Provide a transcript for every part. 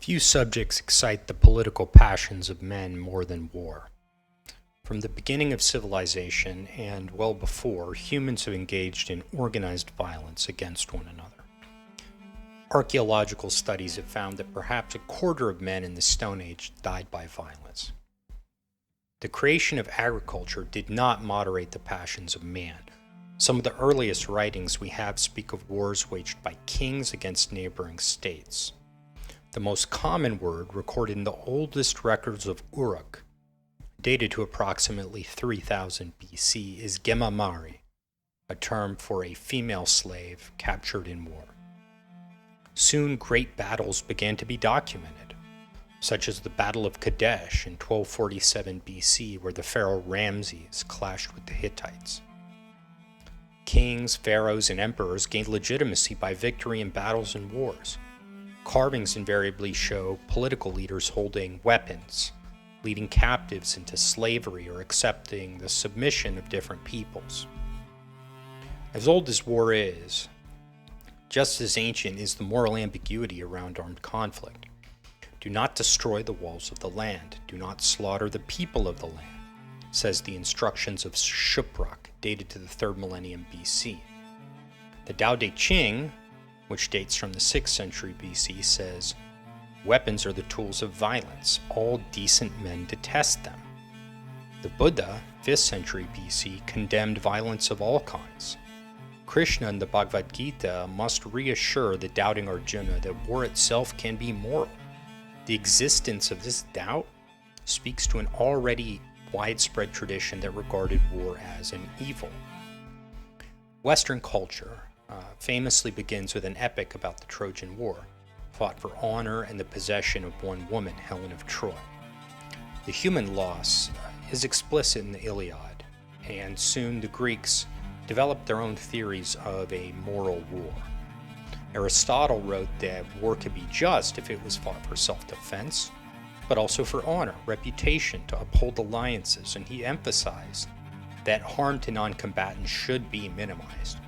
Few subjects excite the political passions of men more than war. From the beginning of civilization, and well before, humans have engaged in organized violence against one another. Archaeological studies have found that perhaps a quarter of men in the Stone Age died by violence. The creation of agriculture did not moderate the passions of man. Some of the earliest writings we have speak of wars waged by kings against neighboring states. The most common word recorded in the oldest records of Uruk, dated to approximately 3000 BC, is gemamari, a term for a female slave captured in war. Soon great battles began to be documented, such as the Battle of Kadesh in 1247 BC, where the pharaoh Ramses clashed with the Hittites. Kings, pharaohs, and emperors gained legitimacy by victory in battles and wars. Carvings invariably show political leaders holding weapons, leading captives into slavery, or accepting the submission of different peoples. As old as war is, just as ancient is the moral ambiguity around armed conflict. Do not destroy the walls of the land. Do not slaughter the people of the land, says the instructions of Shupruk, dated to the 3rd millennium BC. The Tao Te Ching, which dates from the 6th century BC, says, "Weapons are the tools of violence. All decent men detest them." The Buddha, 5th century BC, condemned violence of all kinds. Krishna in the Bhagavad Gita must reassure the doubting Arjuna that war itself can be moral. The existence of this doubt speaks to an already widespread tradition that regarded war as an evil. Western culture famously begins with an epic about the Trojan War, fought for honor and the possession of one woman, Helen of Troy. The human loss is explicit in the Iliad, and soon the Greeks developed their own theories of a moral war. Aristotle wrote that war could be just if it was fought for self-defense, but also for honor, reputation, to uphold alliances, and he emphasized that harm to non-combatants should be minimized.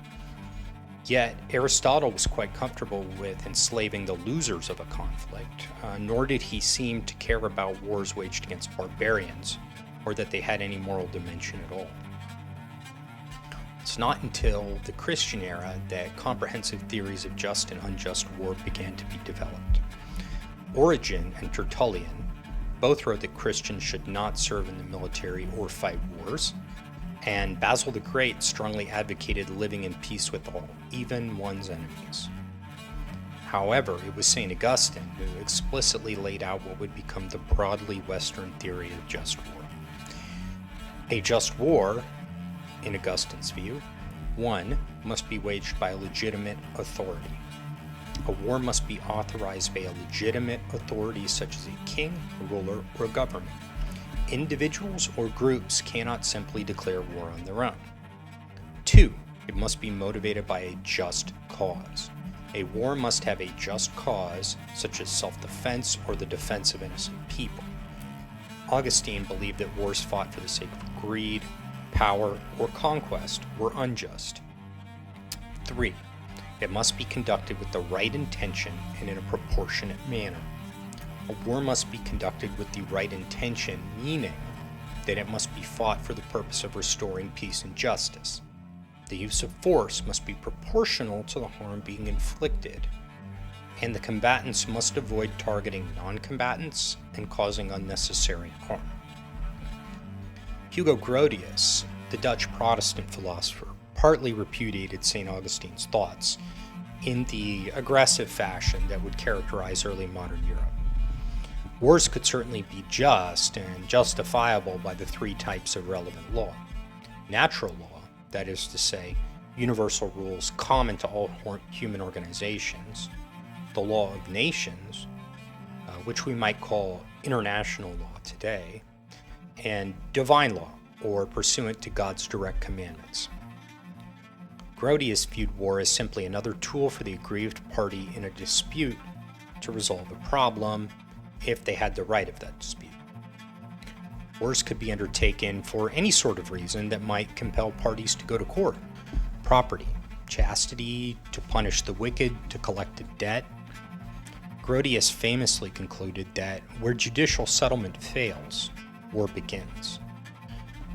Yet, Aristotle was quite comfortable with enslaving the losers of a conflict, nor did he seem to care about wars waged against barbarians, or that they had any moral dimension at all. It's not until the Christian era that comprehensive theories of just and unjust war began to be developed. Origen and Tertullian both wrote that Christians should not serve in the military or fight wars, and Basil the Great strongly advocated living in peace with all, even one's enemies. However, it was St. Augustine who explicitly laid out what would become the broadly Western theory of just war. A just war, in Augustine's view, 1. must be waged by a legitimate authority. A war must be authorized by a legitimate authority such as a king, a ruler, or a government. Individuals or groups cannot simply declare war on their own. 2. It must be motivated by a just cause. A war must have a just cause, such as self-defense or the defense of innocent people. Augustine believed that wars fought for the sake of greed, power, or conquest were unjust. 3. It must be conducted with the right intention and in a proportionate manner. A war must be conducted with the right intention, meaning that it must be fought for the purpose of restoring peace and justice. The use of force must be proportional to the harm being inflicted, and the combatants must avoid targeting non-combatants and causing unnecessary harm. Hugo Grotius, the Dutch Protestant philosopher, partly repudiated St. Augustine's thoughts in the aggressive fashion that would characterize early modern Europe. Wars could certainly be just and justifiable by the 3 types of relevant law. Natural law, that is to say, universal rules common to all human organizations, the law of nations, which we might call international law today, and divine law, or pursuant to God's direct commandments. Grotius viewed war as simply another tool for the aggrieved party in a dispute to resolve a problem, if they had the right of that dispute. Wars could be undertaken for any sort of reason that might compel parties to go to court. Property, chastity, to punish the wicked, to collect a debt. Grotius famously concluded that where judicial settlement fails, war begins.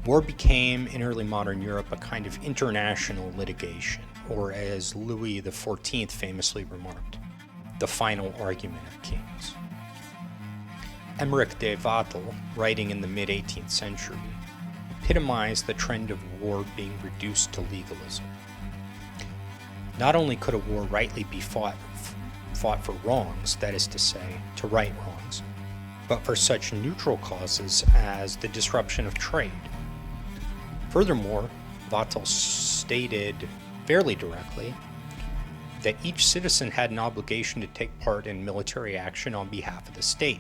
War became, in early modern Europe, a kind of international litigation, or as Louis XIV famously remarked, the final argument of kings. Emmerich de Wattel, writing in the mid-18th century, epitomized the trend of war being reduced to legalism. Not only could a war rightly be fought for wrongs, that is to say, to right wrongs, but for such neutral causes as the disruption of trade. Furthermore, Wattel stated fairly directly that each citizen had an obligation to take part in military action on behalf of the state,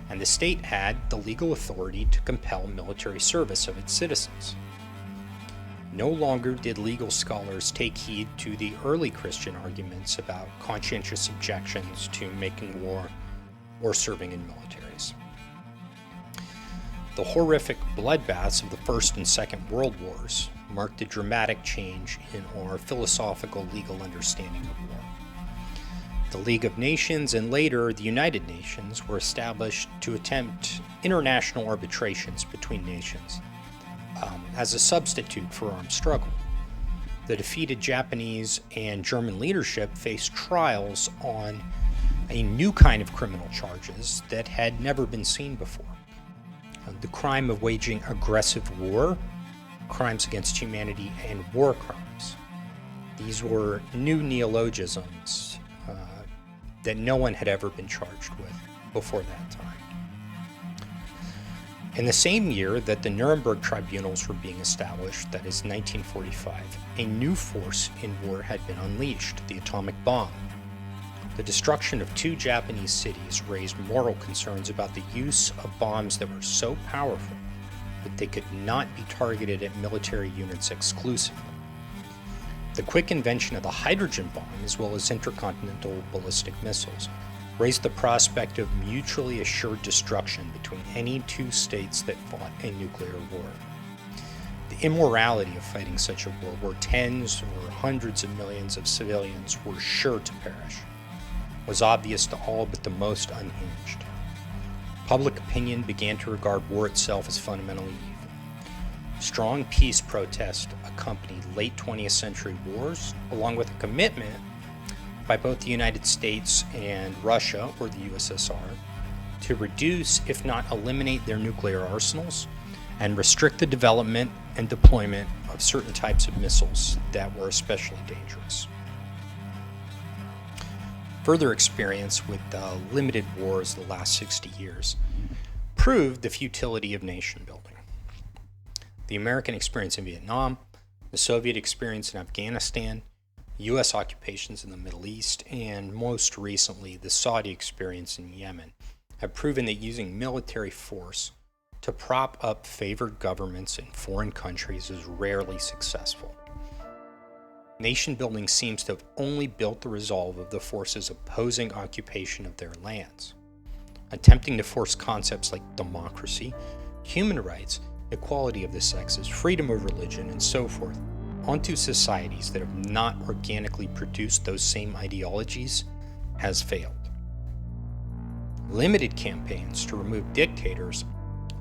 and the state had the legal authority to compel military service of its citizens. No longer did legal scholars take heed to the early Christian arguments about conscientious objections to making war or serving in militaries. The horrific bloodbaths of the First and Second World Wars marked a dramatic change in our philosophical legal understanding of war. The League of Nations and later the United Nations were established to attempt international arbitrations between nations as a substitute for armed struggle. The defeated Japanese and German leadership faced trials on a new kind of criminal charges that had never been seen before. The crime of waging aggressive war, crimes against humanity, and war crimes. These were new neologisms that no one had ever been charged with before that time. In the same year that the Nuremberg tribunals were being established, that is 1945, a new force in war had been unleashed, the atomic bomb. The destruction of 2 Japanese cities raised moral concerns about the use of bombs that were so powerful that they could not be targeted at military units exclusively. The quick invention of the hydrogen bomb, as well as intercontinental ballistic missiles, raised the prospect of mutually assured destruction between any 2 states that fought a nuclear war. The immorality of fighting such a war, where tens or hundreds of millions of civilians were sure to perish, was obvious to all but the most unhinged. Public opinion began to regard war itself as fundamentally evil. Strong peace protests accompanied late 20th century wars, along with a commitment by both the United States and Russia, or the USSR, to reduce, if not eliminate, their nuclear arsenals and restrict the development and deployment of certain types of missiles that were especially dangerous. Further experience with limited wars the last 60 years proved the futility of nation building. The American experience in Vietnam, the Soviet experience in Afghanistan, U.S. occupations in the Middle East, and most recently the Saudi experience in Yemen have proven that using military force to prop up favored governments in foreign countries is rarely successful. Nation building seems to have only built the resolve of the forces opposing occupation of their lands, attempting to force concepts like democracy, human rights, equality of the sexes, freedom of religion, and so forth onto societies that have not organically produced those same ideologies has failed. Limited campaigns to remove dictators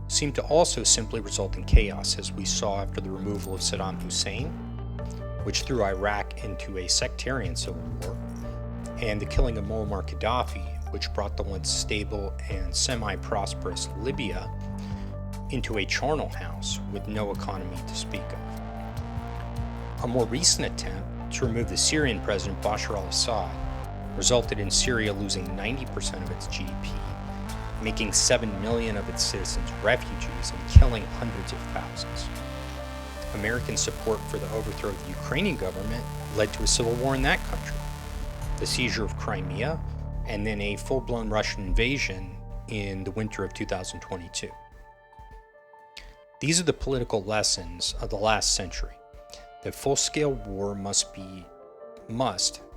seem to also simply result in chaos, as we saw after the removal of Saddam Hussein, which threw Iraq into a sectarian civil war, and the killing of Muammar Gaddafi, which brought the once stable and semi-prosperous Libya into a charnel house with no economy to speak of. A more recent attempt to remove the Syrian president Bashar al-Assad resulted in Syria losing 90% of its GDP, making 7 million of its citizens refugees and killing hundreds of thousands. American support for the overthrow of the Ukrainian government led to a civil war in that country, the seizure of Crimea, and then a full-blown Russian invasion in the winter of 2022. These are the political lessons of the last century. That full-scale war must,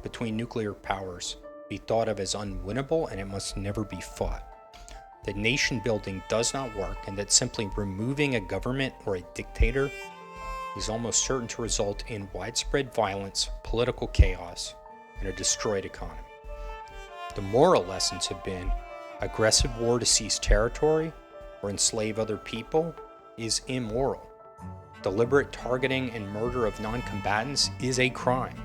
between nuclear powers, be thought of as unwinnable, and it must never be fought. That nation building does not work, and that simply removing a government or a dictator is almost certain to result in widespread violence, political chaos, and a destroyed economy. The moral lessons have been aggressive war to seize territory or enslave other people is immoral. Deliberate targeting and murder of non-combatants is a crime.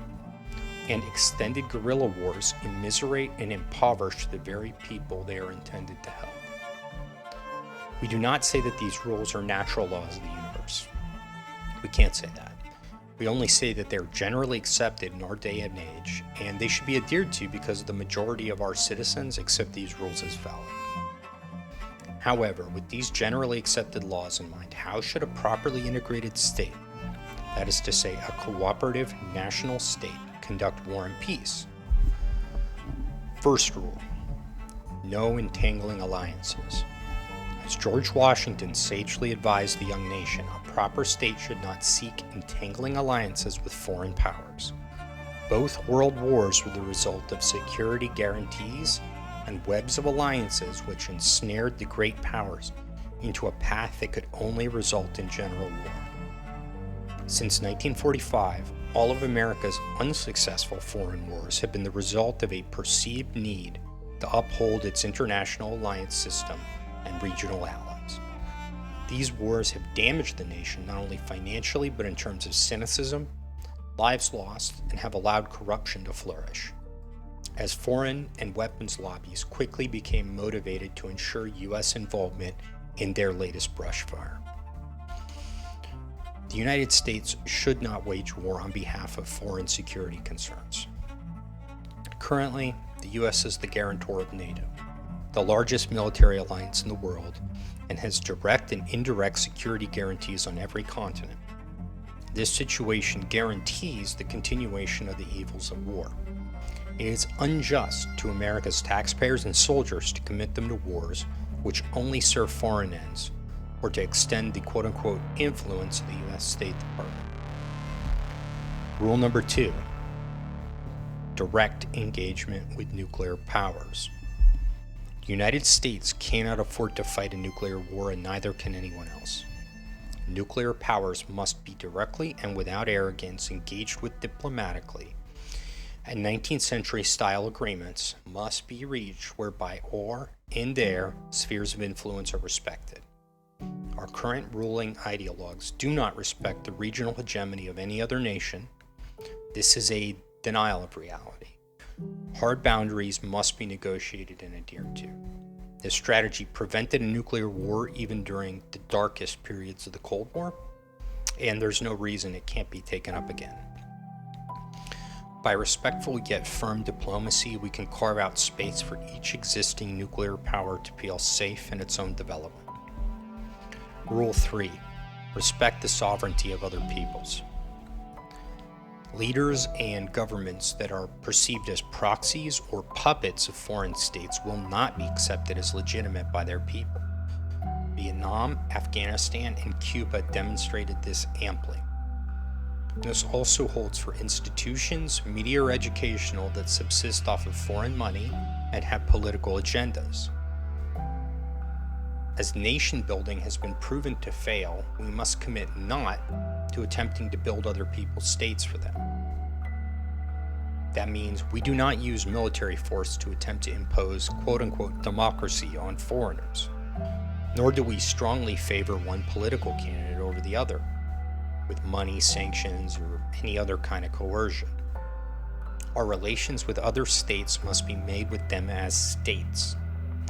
And extended guerrilla wars immiserate and impoverish the very people they are intended to help. We do not say that these rules are natural laws of the universe. We can't say that. We only say that they're generally accepted in our day and age, and they should be adhered to because the majority of our citizens accept these rules as valid. However, with these generally accepted laws in mind, how should a properly integrated state, that is to say, a cooperative national state, conduct war and peace? First rule, no entangling alliances. As George Washington sagely advised the young nation, a proper state should not seek entangling alliances with foreign powers. Both world wars were the result of security guarantees and webs of alliances which ensnared the great powers into a path that could only result in general war. Since 1945, all of America's unsuccessful foreign wars have been the result of a perceived need to uphold its international alliance system and regional allies. These wars have damaged the nation not only financially but in terms of cynicism, lives lost, and have allowed corruption to flourish. As foreign and weapons lobbies quickly became motivated to ensure U.S. involvement in their latest brushfire. The United States should not wage war on behalf of foreign security concerns. Currently, the U.S. is the guarantor of NATO, the largest military alliance in the world, and has direct and indirect security guarantees on every continent. This situation guarantees the continuation of the evils of war. It is unjust to America's taxpayers and soldiers to commit them to wars which only serve foreign ends, or to extend the quote-unquote influence of the U.S. State Department. Rule number 2, direct engagement with nuclear powers. The United States cannot afford to fight a nuclear war, and neither can anyone else. Nuclear powers must be directly and without arrogance engaged with diplomatically, and 19th century style agreements must be reached whereby our and their spheres of influence are respected. Our current ruling ideologues do not respect the regional hegemony of any other nation. This is a denial of reality. Hard boundaries must be negotiated and adhered to. This strategy prevented a nuclear war even during the darkest periods of the Cold War, and there's no reason it can't be taken up again. By respectful yet firm diplomacy, we can carve out space for each existing nuclear power to feel safe in its own development. Rule 3. Respect the sovereignty of other peoples. Leaders and governments that are perceived as proxies or puppets of foreign states will not be accepted as legitimate by their people. Vietnam, Afghanistan, and Cuba demonstrated this amply. This also holds for institutions, media or educational, that subsist off of foreign money and have political agendas. As nation building has been proven to fail, we must commit not to attempting to build other people's states for them. That means we do not use military force to attempt to impose quote-unquote democracy on foreigners, nor do we strongly favor one political candidate over the other, with money, sanctions, or any other kind of coercion. Our relations with other states must be made with them as states,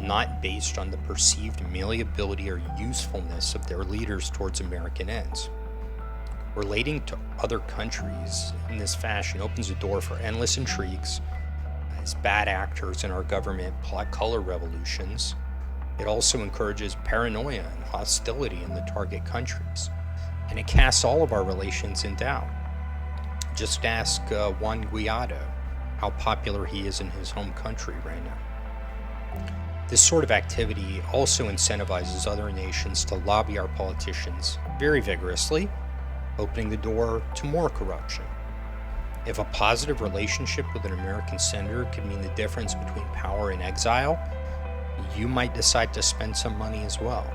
not based on the perceived malleability or usefulness of their leaders towards American ends. Relating to other countries in this fashion opens the door for endless intrigues, as bad actors in our government plot color revolutions. It also encourages paranoia and hostility in the target countries, and it casts all of our relations in doubt. Just ask Juan Guaido how popular he is in his home country right now. This sort of activity also incentivizes other nations to lobby our politicians very vigorously, opening the door to more corruption. If a positive relationship with an American senator could mean the difference between power and exile, you might decide to spend some money as well.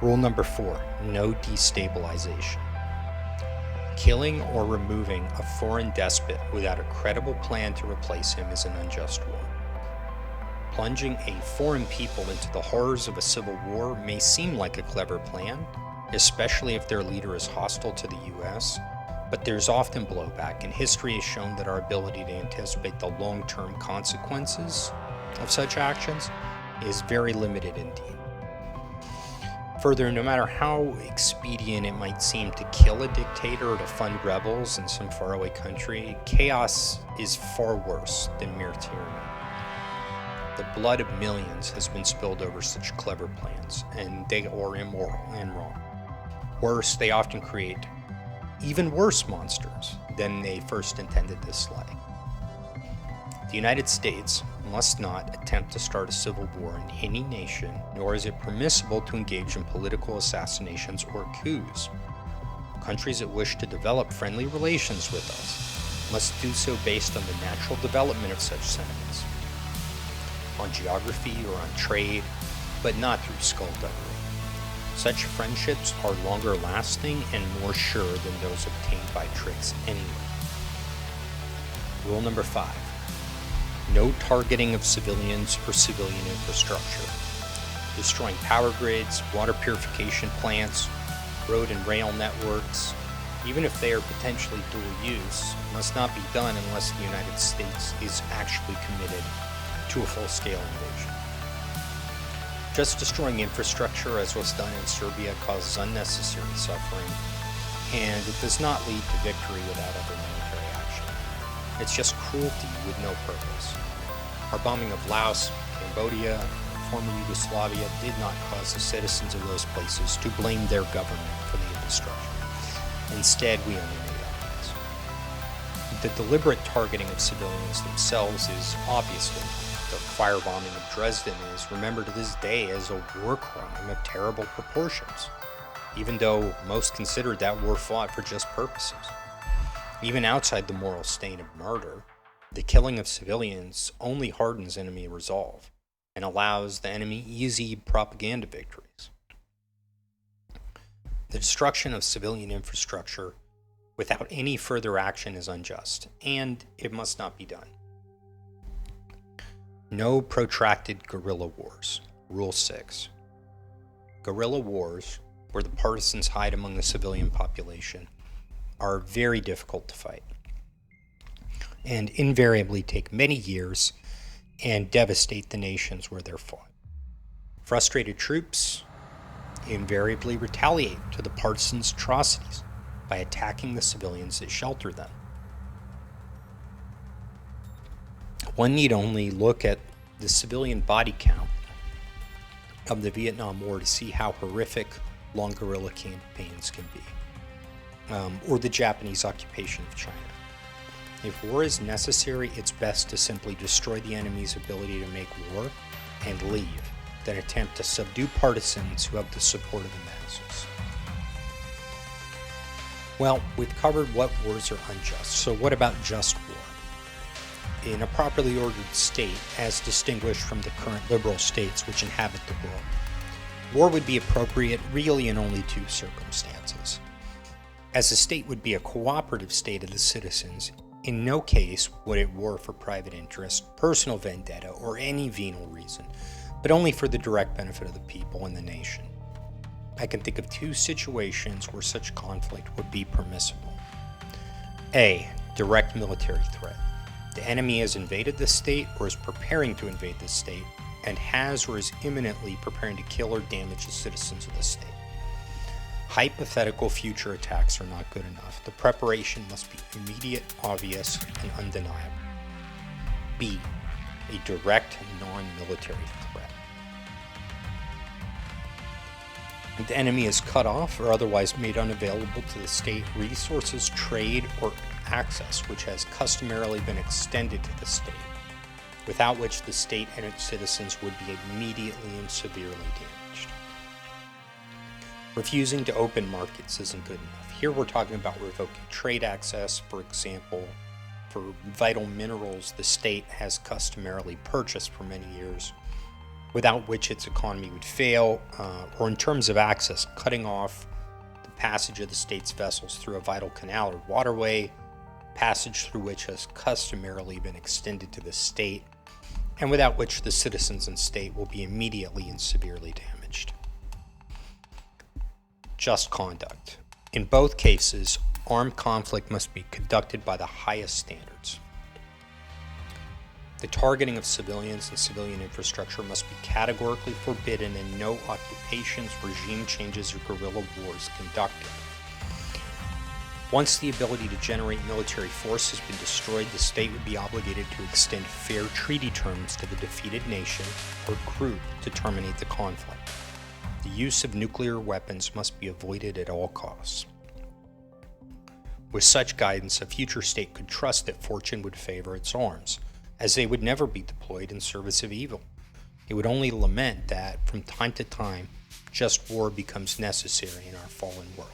Rule number 4, no destabilization. Killing or removing a foreign despot without a credible plan to replace him is an unjust war. Plunging a foreign people into the horrors of a civil war may seem like a clever plan, especially if their leader is hostile to the US, but there's often blowback, and history has shown that our ability to anticipate the long-term consequences of such actions is very limited indeed. Further, no matter how expedient it might seem to kill a dictator or to fund rebels in some faraway country, chaos is far worse than mere tyranny. The blood of millions has been spilled over such clever plans, and they are immoral and wrong. Worse, they often create even worse monsters than they first intended to slay. The United States must not attempt to start a civil war in any nation, nor is it permissible to engage in political assassinations or coups. Countries that wish to develop friendly relations with us must do so based on the natural development of such sentiments, on geography or on trade, but not through skullduggery. Such friendships are longer lasting and more sure than those obtained by tricks anyway. Rule number 5. No targeting of civilians or civilian infrastructure. Destroying power grids, water purification plants, road and rail networks, even if they are potentially dual use, must not be done unless the United States is actually committed to a full-scale invasion. Just destroying infrastructure, as was done in Serbia, causes unnecessary suffering, and it does not lead to victory without other military action. It's just cruelty with no purpose. Our bombing of Laos, Cambodia, former Yugoslavia did not cause the citizens of those places to blame their government for the destruction. Instead, we only made enemies. The deliberate targeting of civilians themselves is obviously, the firebombing of Dresden is remembered to this day as a war crime of terrible proportions, even though most considered that war fought for just purposes. Even outside the moral stain of murder, the killing of civilians only hardens enemy resolve and allows the enemy easy propaganda victories. The destruction of civilian infrastructure without any further action is unjust, and it must not be done. No protracted guerrilla wars. Rule 6. Guerrilla wars, where the partisans hide among the civilian population, are very difficult to fight, and invariably take many years and devastate the nations where they're fought. Frustrated troops invariably retaliate to the partisans' atrocities by attacking the civilians that shelter them. One need only look at the civilian body count of the Vietnam War to see how horrific long guerrilla campaigns can be, or the Japanese occupation of China. If war is necessary, it's best to simply destroy the enemy's ability to make war and leave than attempt to subdue partisans who have the support of the masses. Well, we've covered what wars are unjust, so what about just war? In a properly ordered state, as distinguished from the current liberal states which inhabit the world, war would be appropriate really in only two circumstances. As a state would be a cooperative state of the citizens, in no case would it war for private interest, personal vendetta, or any venal reason, but only for the direct benefit of the people and the nation. I can think of two situations where such conflict would be permissible. A. Direct military threat. The enemy has invaded the state or is preparing to invade the state, and has or is imminently preparing to kill or damage the citizens of the state. Hypothetical future attacks are not good enough. The preparation must be immediate, obvious, and undeniable. B. A direct non-military threat. The enemy is cut off or otherwise made unavailable to the state resources, trade, or access which has customarily been extended to the state, without which the state and its citizens would be immediately and severely damaged. Refusing to open markets isn't good enough. Here we're talking about revoking trade access, for example, for vital minerals the state has customarily purchased for many years, without which its economy would fail, or in terms of access, cutting off the passage of the state's vessels through a vital canal or waterway, passage through which has customarily been extended to the state, and without which the citizens and state will be immediately and severely damaged. Just conduct. In both cases, armed conflict must be conducted by the highest standards. The targeting of civilians and civilian infrastructure must be categorically forbidden and no occupations, regime changes, or guerrilla wars conducted. Once the ability to generate military force has been destroyed, the state would be obligated to extend fair treaty terms to the defeated nation or group to terminate the conflict. The use of nuclear weapons must be avoided at all costs. With such guidance, a future state could trust that fortune would favor its arms, as they would never be deployed in service of evil. It would only lament that, from time to time, just war becomes necessary in our fallen world.